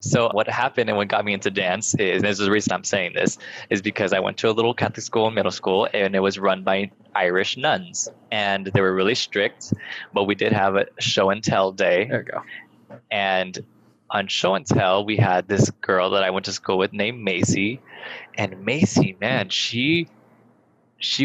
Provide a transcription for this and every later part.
So what happened and what got me into dance is, and this is the reason I'm saying this, is because I went to a little Catholic school in middle school and it was run by Irish nuns. And they were really strict, but we did have a show and tell day. There we go. And on show and tell, we had this girl that I went to school with named Macy. And Macy, man, she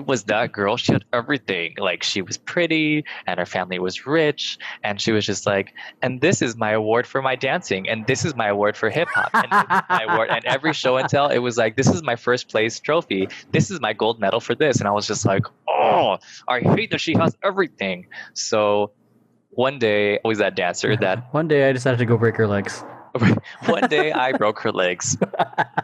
was that girl. She had everything. Like, she was pretty and her family was rich. And she was just like, and this is my award for my dancing. And this is my award for hip hop. And this is my award. And every show and tell, it was like, this is my first place trophy. This is my gold medal for this. And I was just like, oh, I hate that she has everything. So one day, always that dancer that One day I decided to go break her legs. one day I broke her legs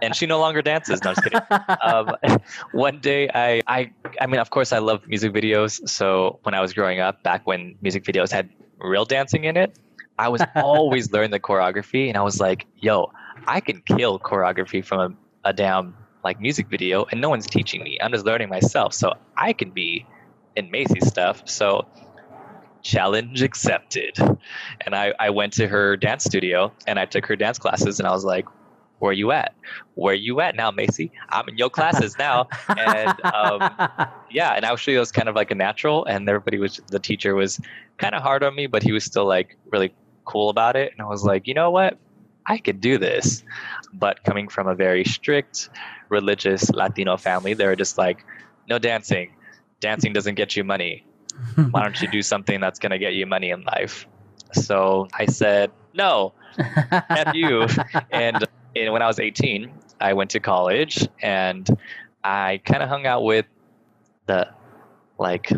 and she no longer dances. No, I'm just kidding. One day I mean, of course I love music videos. So when I was growing up, back when music videos had real dancing in it, I was always learning the choreography and I was like, yo, I can kill choreography from a damn like music video and no one's teaching me. I'm just learning myself. So I can be in Macy's stuff. So challenge accepted. And I went to her dance studio and I took her dance classes and I was like, where you at? Where you at now, Macy? I'm in your classes now. And yeah, and actually it was kind of like a natural and the teacher was kind of hard on me, but he was still like really cool about it. And I was like, you know what? I could do this. But coming from a very strict religious Latino family, they were just like, no dancing. Dancing doesn't get you money. Why don't you do something that's going to get you money in life? So I said, no, F you. And when I was 18, I went to college and I kind of hung out with the like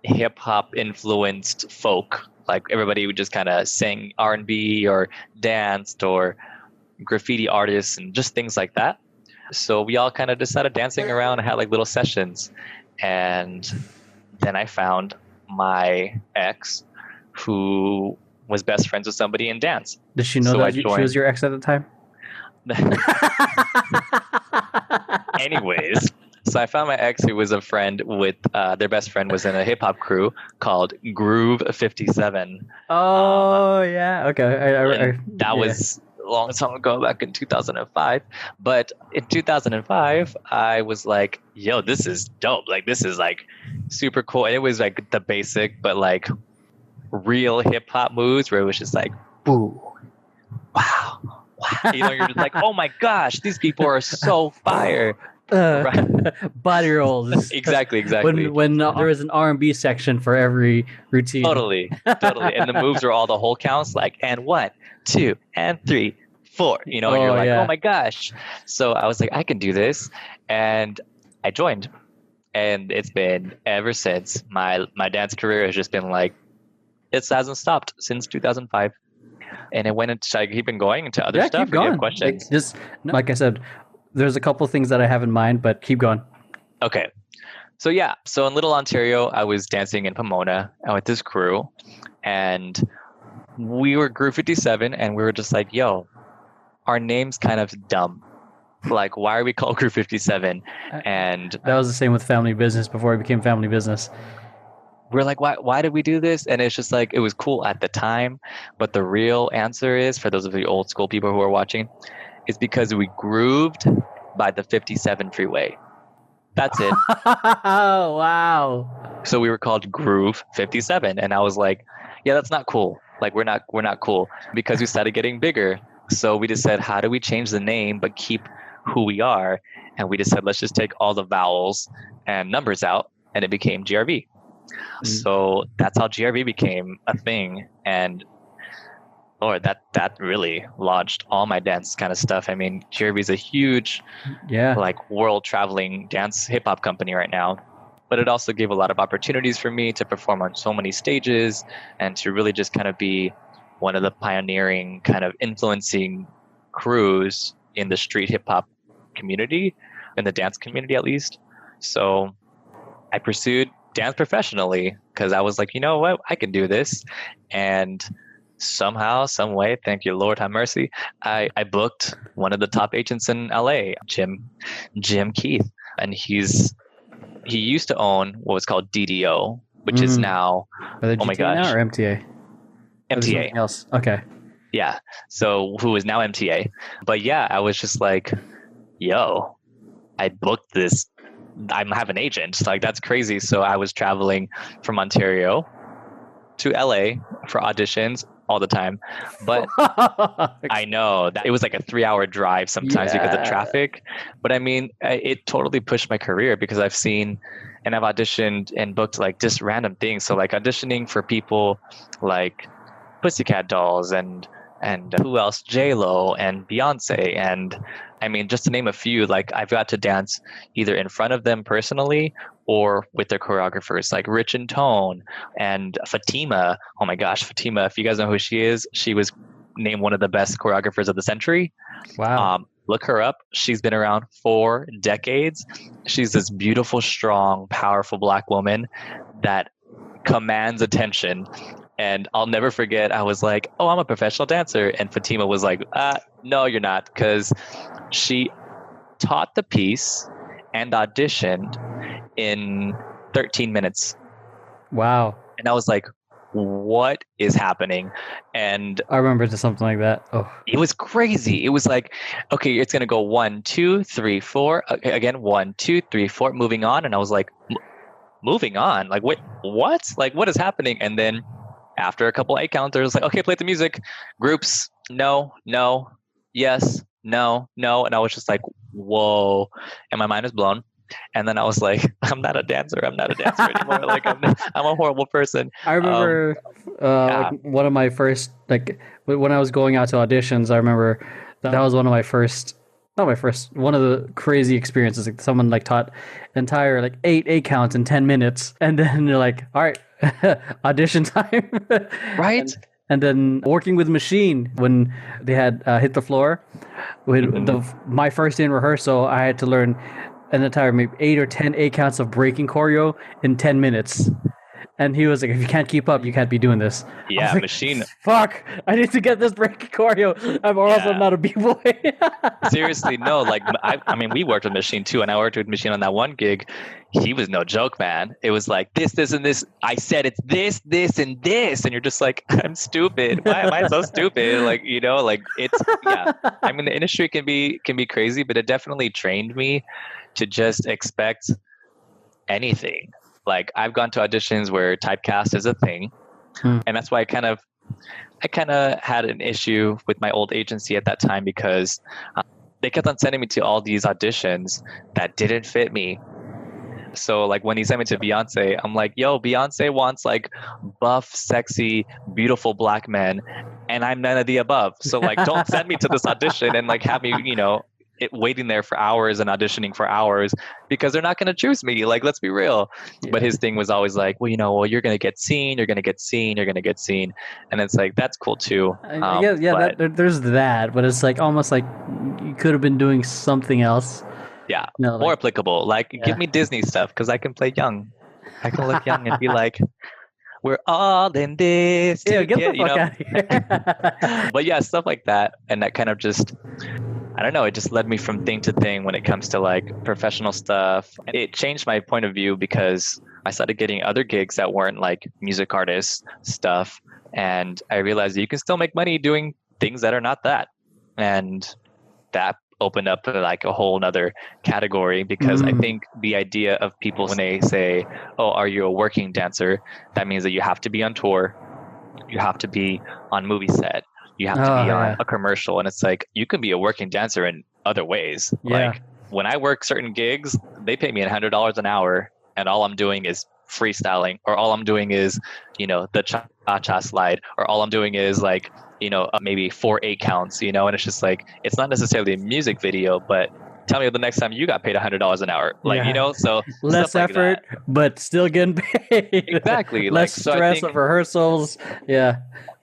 hip hop influenced folk. Like everybody would just kind of sing R&B or danced or graffiti artists and just things like that. So we all kind of just started dancing around and had like little sessions. And then I found my ex who was best friends with somebody in dance. Did she know that she was your ex at the time? Anyways, so I found my ex who was a friend with, their best friend was in a hip hop crew called Groove 57. Oh, yeah. Okay. That was a long time ago, back in 2005. But in 2005, I was like, yo, this is dope. Like, this is like super cool. And it was like the basic, but like real hip hop moves where it was just like, boo, wow. You know, you're just like, oh my gosh, these people are so fire. Right. Body rolls. Exactly. When there was an R&B section for every routine. Totally. And the moves are all the whole counts, like, and 1, 2, and 3, 4. You know, and you're like, oh my gosh. So I was like, I can do this. And I joined. And it's been ever since. My dance career has just been like, it hasn't stopped since 2005. And it went into, should I keep going into other stuff? Keep going. You have questions? Like I said, there's a couple things that I have in mind, but keep going. Okay. So yeah, so in Little Ontario, I was dancing in Pomona with this crew, and we were Group 57, and we were just like, yo, our name's kind of dumb. Like, why are we called Group 57? And that was the same with Family Business before it became Family Business. We're like, why did we do this? And it's just like, it was cool at the time, but the real answer is, for those of the old school people who are watching, it's because we grooved by the 57 freeway. That's it. Oh, wow. So we were called Groove 57. And I was like, yeah, that's not cool. Like, we're not cool, because we started getting bigger. So we just said, how do we change the name but keep who we are? And we just said, let's just take all the vowels and numbers out, and it became GRV. So that's how GRV became a thing. And Lord, that really launched all my dance kind of stuff. I mean, GRV is a huge, like, world traveling dance hip hop company right now. But it also gave a lot of opportunities for me to perform on so many stages and to really just kind of be one of the pioneering, kind of influencing crews in the street hip hop community, in the dance community at least. So I pursued dance professionally because I was like, you know what, I can do this. And somehow, some way, thank you, Lord have mercy, I booked one of the top agents in LA, Jim Keith. And he used to own what was called DDO, which is now, oh my gosh. Now or MTA? MTA. Else. Okay. Yeah. So who is now MTA. But yeah, I was just like, yo, I booked this. I have an agent. Like, that's crazy. So I was traveling from Ontario to LA for auditions all the time. But I know that it was like a 3 hour drive sometimes because of Yeah. traffic. But I mean, it totally pushed my career because I've seen and I've auditioned and booked like just random things. So like auditioning for people like Pussycat Dolls and who else? J Lo and Beyonce, and I mean, just to name a few. Like I've got to dance either in front of them personally or with their choreographers, like Rich and Tone and Fatima. Oh my gosh, Fatima! If you guys know who she was named one of the best choreographers of the century. Wow. Look her up. She's been around 4 decades. She's this beautiful, strong, powerful Black woman that commands attention. And I'll never forget, I was like, oh, I'm a professional dancer. And Fatima was like, no, you're not. Because she taught the piece and auditioned in 13 minutes. Wow. And I was like, what is happening? And I remember something like that. Oh. it was crazy. It was like, okay, it's going to go 1, 2, 3, 4. Okay, again, 1, 2, 3, 4, moving on. And I was like, moving on? Like, wait, what? Like, what is happening? And then after a couple 8 counts, like, okay, play the music. Groups, no, no, yes, no, no. And I was just like, whoa. And my mind was blown. And then I was like, I'm not a dancer. I'm not a dancer anymore. Like, I'm a horrible person. I remember like one of my first, like when I was going out to auditions, I remember that was one of my first, not my first, one of the crazy experiences. Like someone like taught entire like eight counts in 10 minutes. And then you're like, all right, audition time. Right. And then working with Machine when they had hit the floor. With my first day in rehearsal, I had to learn an entire maybe 8 or 10 8 counts of breaking choreo in 10 minutes. And he was like, if you can't keep up, you can't be doing this. Yeah, like, Machine. Fuck, I need to get this breaking choreo. I'm also not a B-boy. Seriously, no. Like, I mean, we worked with Machine too, and I worked with Machine on that one gig. He was no joke, man. It was like this, and this. I said it's this, and this, and you're just like, I'm stupid. Why am I so stupid? Like, you know, like it's yeah. I mean, the industry can be crazy, but it definitely trained me to just expect anything. Like I've gone to auditions where typecast is a thing, and that's why I kind of had an issue with my old agency at that time because they kept on sending me to all these auditions that didn't fit me. So like when he sent me to Beyonce, I'm like, yo, Beyonce wants like buff, sexy, beautiful Black men, and I'm none of the above. So like, don't send me to this audition and like have me, you know, waiting there for hours and auditioning for hours because they're not going to choose me. Like, let's be real. Yeah. But his thing was always like, well, you know, well, you're going to get seen. You're going to get seen. You're going to get seen. And it's like, that's cool too. Yeah, there's that, but it's like almost like you could have been doing something else. Yeah, no, more applicable. Like, give me Disney stuff because I can play young. I can look young and be like, we're all in this. Yeah, get the fuck out of here. But yeah, stuff like that. And that kind of just, I don't know, it just led me from thing to thing when it comes to like professional stuff. And it changed my point of view because I started getting other gigs that weren't like music artist stuff. And I realized that you can still make money doing things that are not that. And that opened up like a whole nother category because I think the idea of people when they say, oh, are you a working dancer? That means that you have to be on tour. You have to be on movie set. You have to be on a commercial. And it's like, you can be a working dancer in other ways. Yeah. Like when I work certain gigs, they pay me $100 an hour and all I'm doing is freestyling, or all I'm doing is, you know, the cha-cha slide, or all I'm doing is like, you know, maybe 4 8 counts, you know, and it's just like, it's not necessarily a music video, but tell me the next time you got paid $100 an hour, like, you know, so less effort, like but still getting paid. Exactly. Less like, stress of rehearsals. Yeah.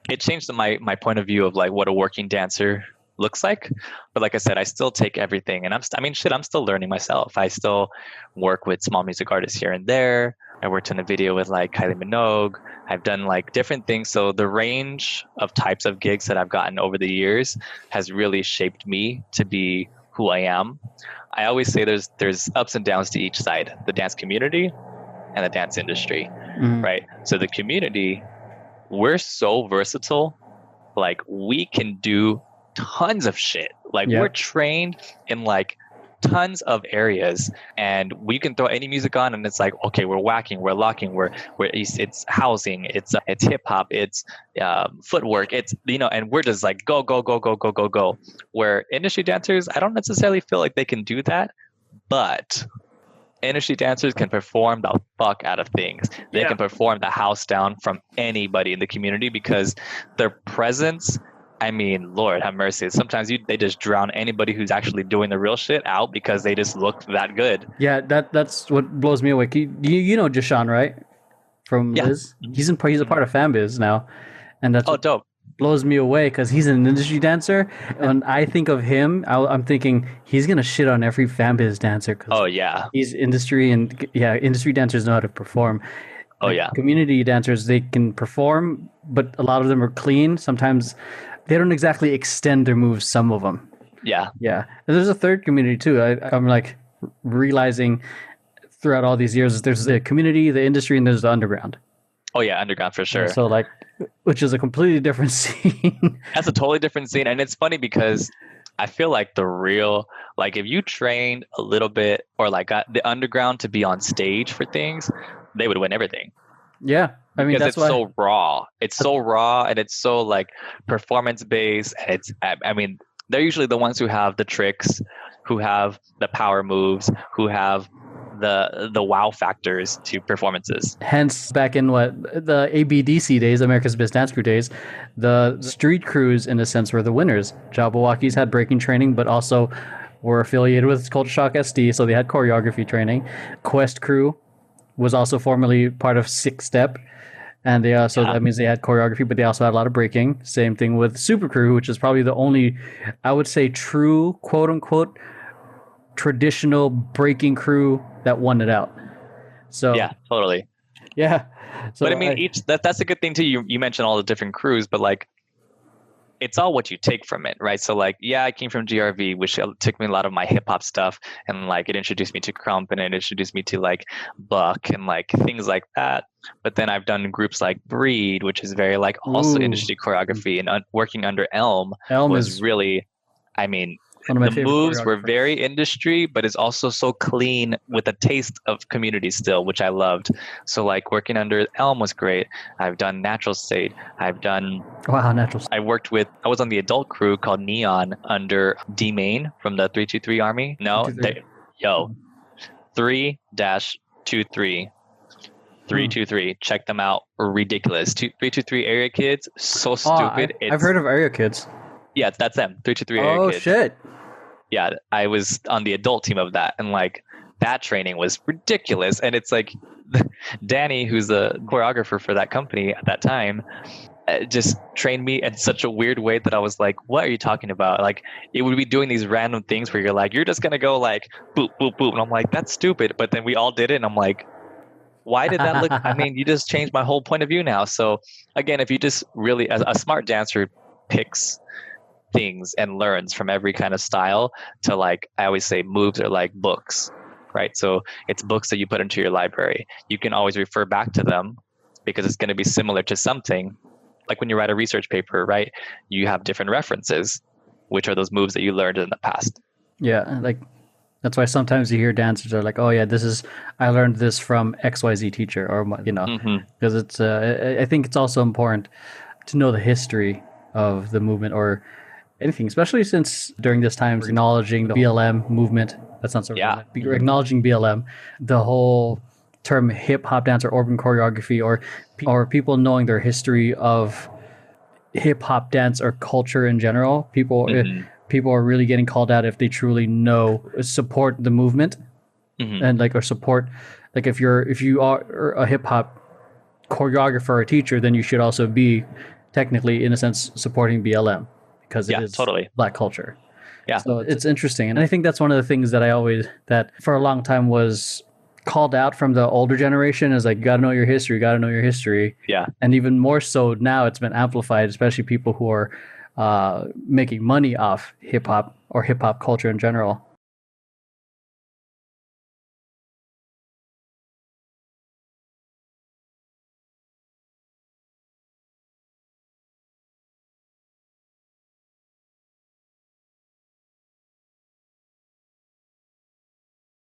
It changed my point of view of like what a working dancer looks like. But like I said, I still take everything, and I'm still learning myself. I still work with small music artists here and there. I worked in a video with like Kylie Minogue. I've done like different things. So the range of types of gigs that I've gotten over the years has really shaped me to be who I am. I always say there's ups and downs to each side, the dance community and the dance industry, right? So the community, we're so versatile. like we can do tons of shit. Like we're trained in like tons of areas, and we can throw any music on and it's like, okay, we're whacking, we're locking, it's housing, it's hip hop, it's footwork, it's, you know, and we're just like go go go go go go go. Where industry dancers, I don't necessarily feel like they can do that, but industry dancers can perform the fuck out of things. They can perform the house down from anybody in the community because their presence, I mean, Lord have mercy. Sometimes they just drown anybody who's actually doing the real shit out because they just look that good. Yeah, that's what blows me away. You know Jashawn, right? From Liz? He's a part of Fanbiz now. And that's dope. Blows me away because he's an industry dancer. When I think of him, I'm thinking he's going to shit on every Fanbiz dancer. He's industry, and industry dancers know how to perform. Community dancers, they can perform, but a lot of them are clean. Sometimes they don't exactly extend their moves, some of them. Yeah. And there's a third community too. I'm like realizing throughout all these years, there's the community, the industry, and there's the underground. Oh yeah, underground for sure. So like, which is a completely different scene. That's a totally different scene. And it's funny because I feel like if you trained a little bit or like got the underground to be on stage for things, they would win everything. Yeah. I mean, because it's so raw. It's so raw and it's so like performance based. And I mean, they're usually the ones who have the tricks, who have the power moves, who have the wow factors to performances. Hence, back in the ABDC days, America's Best Dance Crew days, the street crews, in a sense, were the winners. Jabbawockeez had breaking training, but also were affiliated with Culture Shock SD, so they had choreography training. Quest Crew was also formerly part of Six Step, and that means they had choreography, but they also had a lot of breaking. Same thing with Super Crew, which is probably the only, I would say, true, quote unquote, traditional breaking crew that won it out. So yeah, totally. Yeah. So but I mean, that's a good thing too. You mentioned all the different crews, but like, it's all what you take from it, right? So like, I came from GRV, which took me a lot of my hip hop stuff, and like it introduced me to Crump, and it introduced me to like Buck and like things like that. But then I've done groups like Breed, which is very like also industry choreography, and working under Elm was really, I mean, the moves were very industry, but it's also so clean with a taste of community still, which I loved. So like working under Elm was great. I've done Natural State. I've done... Wow, Natural State. I was on the adult crew called Neon under D Main from the 323 Army. No, 3-23. 323. Check them out. Ridiculous. 323 Area Kids. So stupid. I've heard of Area Kids. Yeah, that's them. 323 Area Kids. Oh, shit. Yeah, I was on the adult team of that, and like that training was ridiculous. And it's like Danny, who's the choreographer for that company at that time, just trained me in such a weird way that I was like, what are you talking about? Like, it would be doing these random things where you're like, you're just gonna go like boop boop boop, and I'm like, that's stupid. But then we all did it, and I'm like, why did that look? I mean, you just changed my whole point of view now. So again, if you just really, as a smart dancer picks things and learns from every kind of style, to like, I always say moves are like books, right? So it's books that you put into your library. You can always refer back to them because it's going to be similar to something. Like when you write a research paper, right? You have different references, which are those moves that you learned in the past. Yeah, like that's why sometimes you hear dancers are like, oh yeah, I learned this from XYZ teacher, or because it's I think it's also important to know the history of the movement or anything, especially since during this time acknowledging the BLM movement. That's not so acknowledging BLM, the whole term hip hop dance or urban choreography, or people knowing their history of hip hop dance or culture in general. People are really getting called out if they truly support the movement, and like, or support, like if you are a hip hop choreographer or teacher, then you should also be technically, in a sense, supporting BLM. Because it is Black culture. Yeah. So it's interesting. And I think that's one of the things that for a long time was called out from the older generation, is like, you gotta know your history. Yeah. And even more so now, it's been amplified, especially people who are making money off hip hop or hip hop culture in general.